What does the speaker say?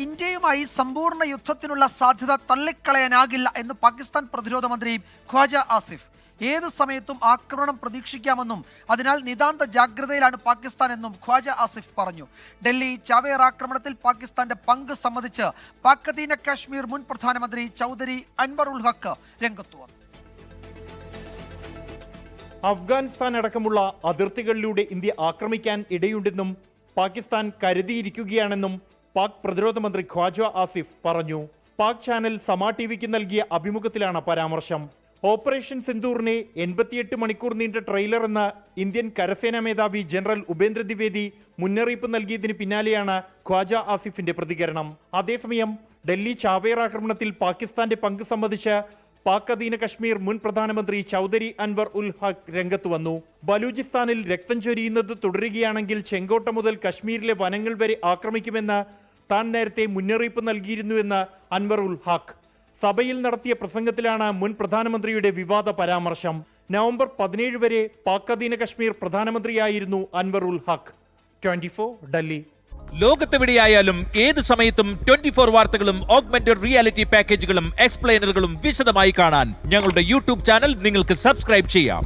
ഇന്ത്യയുമായി സമ്പൂർണ്ണ യുദ്ധത്തിനുള്ള സാധ്യത തള്ളിക്കളയാനാകില്ല എന്ന് പാകിസ്ഥാൻ പ്രതിരോധ മന്ത്രി ഖ്വാജ ആസിഫ്. ഏത് സമയത്തും ആക്രമണം പ്രതീക്ഷിക്കാമെന്നും അതിനാൽ നിതാന്ത ജാഗ്രതയിലാണ് പാകിസ്ഥാൻ എന്നും ഖ്വാജ ആസിഫ് പറഞ്ഞു. ഡൽഹി ചാവേർ ആക്രമണത്തിൽ പാകിസ്ഥാന്റെ പങ്ക് സംബന്ധിച്ച് പാക് അധീന കാശ്മീർ മുൻ പ്രധാനമന്ത്രി ചൗധരി അൻവർ ഉൽ ഹക്ക് രംഗത്തു വന്നു. അഫ്ഗാനിസ്ഥാൻ അടക്കമുള്ള അതിർത്തികളിലൂടെ ഇന്ത്യ ആക്രമിക്കാൻ ഇടയുണ്ടെന്നും പാകിസ്ഥാൻ കരുതിയിരിക്കുകയാണെന്നും പാക് പ്രതിരോധ മന്ത്രി ഖ്വാജ ആസിഫ് പറഞ്ഞു. പാക് ചാനൽ സമ ടിവിക്ക് നൽകിയ അഭിമുഖത്തിലാണ് പരാമർശം. ഓപ്പറേഷൻ സിന്ദൂറിനെ 88 മണിക്കൂർ നീണ്ട ട്രെയിലർ എന്ന ഇന്ത്യൻ കരസേനാ മേധാവി ജനറൽ ഉപേന്ദ്ര ദ്വിവേദി മുന്നറിയിപ്പ് നൽകിയതിന് പിന്നാലെയാണ് ഖ്വാജ ആസിഫിന്റെ പ്രതികരണം. അതേസമയം ഡൽഹി ചാവേർ ആക്രമണത്തിൽ പാകിസ്ഥാന്റെ പങ്ക് സംബന്ധിച്ച് പാക് അധീന കശ്മീർ മുൻ പ്രധാനമന്ത്രി ചൗധരി അൻവർ ഉൽ ഹക്ക് രംഗത്ത് വന്നു. ബലൂചിസ്ഥാനിൽ രക്തം ചൊരിയുന്നത് തുടരുകയാണെങ്കിൽ ചെങ്കോട്ട മുതൽ കശ്മീരിലെ വനങ്ങൾ വരെ ആക്രമിക്കുമെന്ന് താൻ നേരത്തെ മുന്നറിയിപ്പ് നൽകിയിരുന്നുവെന്ന് അൻവർ ഉൽ ഹക്ക് സഭയിൽ നടത്തിയ പ്രസംഗത്തിലാണ് മുൻ പ്രധാനമന്ത്രിയുടെ വിവാദ പരാമർശം. നവംബർ 17 വരെ പാക് അധീന കശ്മീർ പ്രധാനമന്ത്രിയായിരുന്നു അൻവർ ഉൽ ഹക്ക്. 24 ഡൽഹി. ലോകത്തെവിടെയായാലും ഏത് സമയത്തും 24 വാർത്തകളും ഓഗ്മെന്റഡ് റിയാലിറ്റി പാക്കേജുകളും എക്സ്പ്ലെയിനറുകളും വിശദമായി കാണാൻ ഞങ്ങളുടെ യൂട്യൂബ് ചാനൽ നിങ്ങൾക്ക് സബ്സ്ക്രൈബ് ചെയ്യാം.